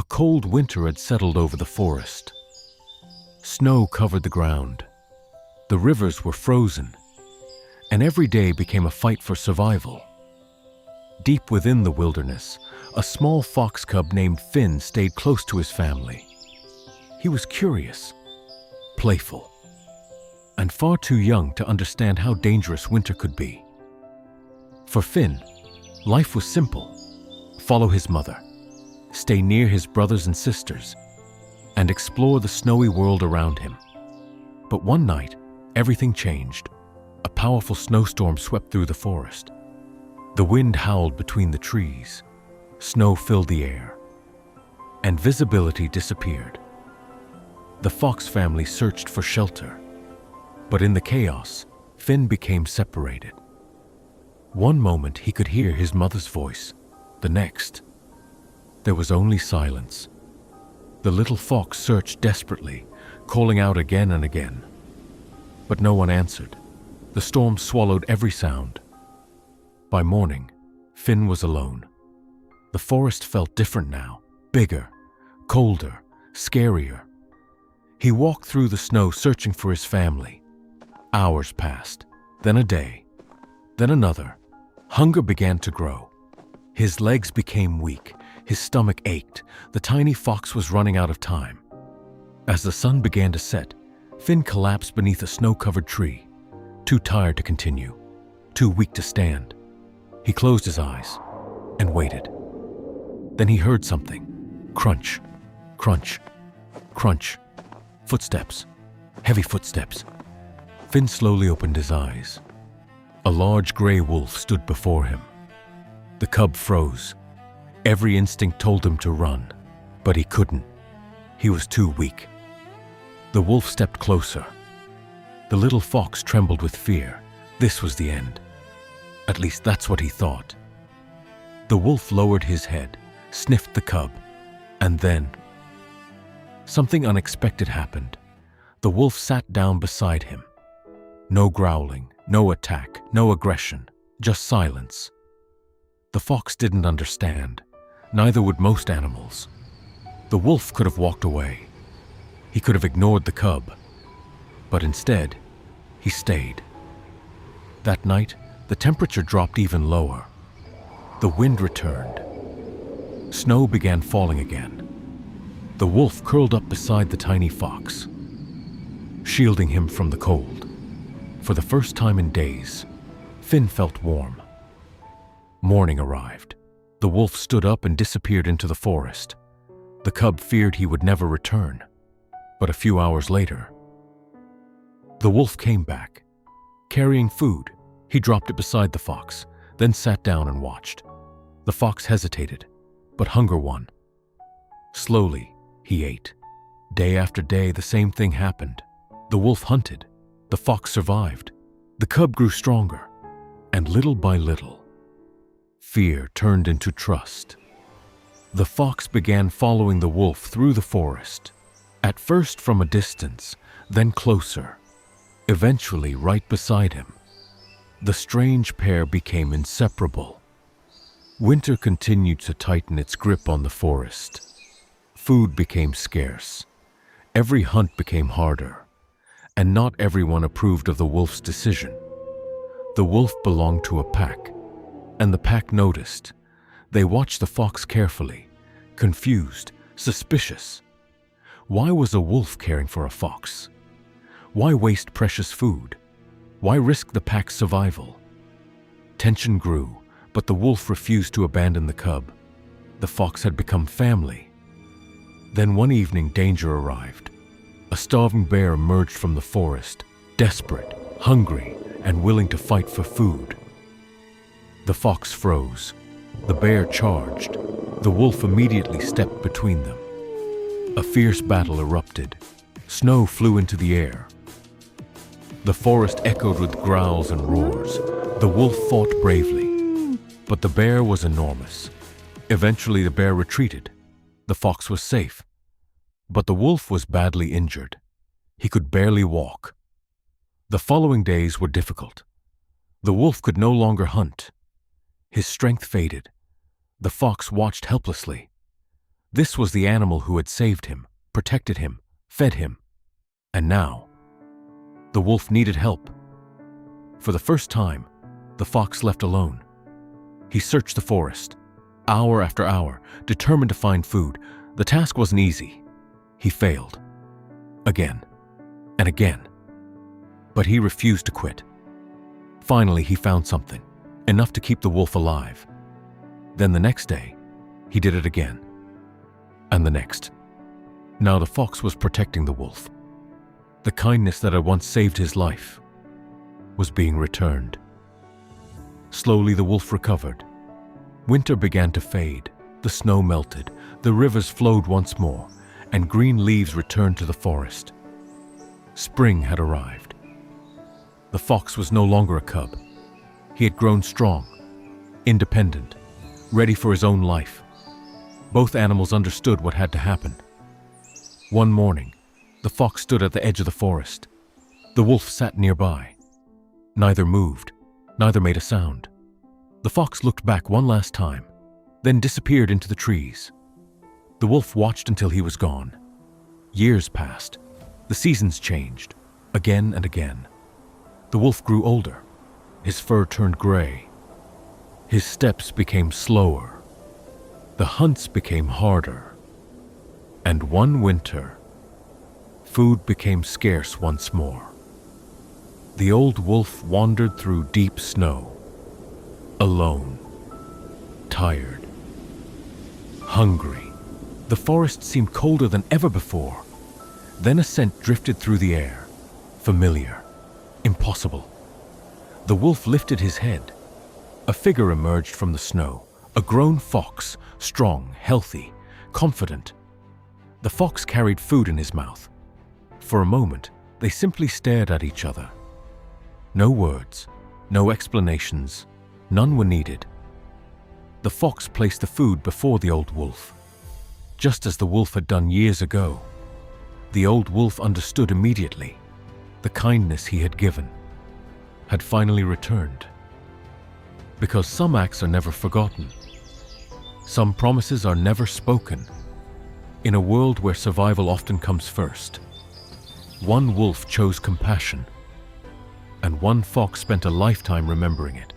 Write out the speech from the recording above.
A cold winter had settled over the forest. Snow covered the ground. The rivers were frozen, and every day became a fight for survival. Deep within the wilderness, a small fox cub named Finn stayed close to his family. He was curious, playful, and far too young to understand how dangerous winter could be. For Finn, life was simple. Follow his mother, stay near his brothers and sisters, and explore the snowy world around him. But one night, everything changed. A powerful snowstorm swept through the forest. The wind howled between the trees, snow filled the air, and visibility disappeared. The fox family searched for shelter, but in the chaos, Finn became separated. One moment he could hear his mother's voice, the next, there was only silence. The little fox searched desperately, calling out again and again, but no one answered. The storm swallowed every sound. By morning, Finn was alone. The forest felt different now, bigger, colder, scarier. He walked through the snow searching for his family. Hours passed, then a day, then another. Hunger began to grow. His legs became weak, his stomach ached. The tiny fox was running out of time. As the sun began to set, Finn collapsed beneath a snow-covered tree, too tired to continue, too weak to stand. He closed his eyes and waited. Then he heard something. Crunch, crunch, crunch. Footsteps, heavy footsteps. Finn slowly opened his eyes. A large gray wolf stood before him. The cub froze. Every instinct told him to run, but he couldn't. He was too weak. The wolf stepped closer. The little fox trembled with fear. This was the end. At least that's what he thought. The wolf lowered his head, sniffed the cub, and then something unexpected happened. The wolf sat down beside him. No growling, no attack, no aggression, just silence. The fox didn't understand. Neither would most animals. The wolf could have walked away. He could have ignored the cub. But instead, he stayed. That night, the temperature dropped even lower. The wind returned. Snow began falling again. The wolf curled up beside the tiny fox, shielding him from the cold. For the first time in days, Finn felt warm. Morning arrived. The wolf stood up and disappeared into the forest. The cub feared he would never return. But a few hours later, the wolf came back, carrying food. He dropped it beside the fox, then sat down and watched. The fox hesitated, but hunger won. Slowly, he ate. Day after day, the same thing happened. The wolf hunted. The fox survived. The cub grew stronger. And little by little, fear turned into trust. The fox began following the wolf through the forest, at first from a distance, then closer, eventually right beside him. The strange pair became inseparable. Winter continued to tighten its grip on the forest. Food became scarce. Every hunt became harder, and not everyone approved of the wolf's decision. The wolf belonged to a pack, and the pack noticed. They watched the fox carefully, confused, suspicious. Why was a wolf caring for a fox? Why waste precious food? Why risk the pack's survival? Tension grew, but the wolf refused to abandon the cub. The fox had become family. Then one evening, danger arrived. A starving bear emerged from the forest, desperate, hungry, and willing to fight for food. The fox froze. The bear charged. The wolf immediately stepped between them. A fierce battle erupted. Snow flew into the air. The forest echoed with growls and roars. The wolf fought bravely, but the bear was enormous. Eventually, the bear retreated. The fox was safe, but the wolf was badly injured. He could barely walk. The following days were difficult. The wolf could no longer hunt. His strength faded. The fox watched helplessly. This was the animal who had saved him, protected him, fed him. And now, the wolf needed help. For the first time, the fox left alone. He searched the forest, hour after hour, determined to find food. The task wasn't easy. He failed. Again and again. But he refused to quit. Finally, he found something, enough to keep the wolf alive. Then the next day, he did it again. And the next. Now the fox was protecting the wolf. The kindness that had once saved his life was being returned. Slowly the wolf recovered. Winter began to fade, the snow melted, the rivers flowed once more, and green leaves returned to the forest. Spring had arrived. The fox was no longer a cub. He had grown strong, independent, ready for his own life. Both animals understood what had to happen. One morning, the fox stood at the edge of the forest. The wolf sat nearby. Neither moved, neither made a sound. The fox looked back one last time, then disappeared into the trees. The wolf watched until he was gone. Years passed. The seasons changed, again and again. The wolf grew older. His fur turned gray. His steps became slower. The hunts became harder. And one winter, food became scarce once more. The old wolf wandered through deep snow, alone, tired, hungry. The forest seemed colder than ever before. Then a scent drifted through the air, familiar, impossible. The wolf lifted his head. A figure emerged from the snow, a grown fox, strong, healthy, confident. The fox carried food in his mouth. For a moment, they simply stared at each other. No words, no explanations, none were needed. The fox placed the food before the old wolf, just as the wolf had done years ago. The old wolf understood immediately. The kindness he had given had finally returned. Because some acts are never forgotten. Some promises are never spoken. In a world where survival often comes first, one wolf chose compassion, and one fox spent a lifetime remembering it.